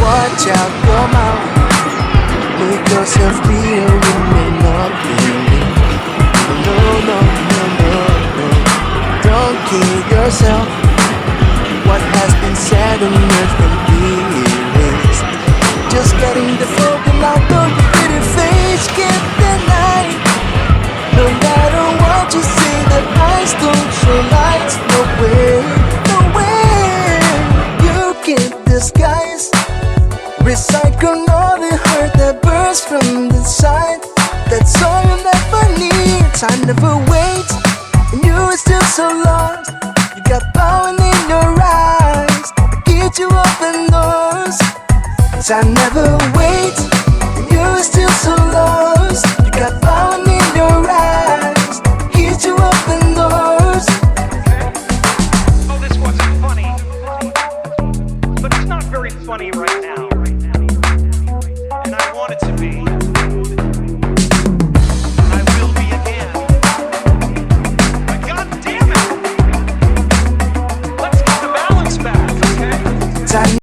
Watch out your mouth. Make yourself real, you may not believe. No, no, no, no, no. Don't kill yourself. What has been said on earth can be erased. Just getting the broken out of your pretty face can't deny. No matter what you say, the eyes don't show lights. No way, no way. You can't disguise. Recycle all the hurt that bursts from the side. That's all you never need. Time never waits, and you are still so lost. You got power in your eyes, get you open doors. Time never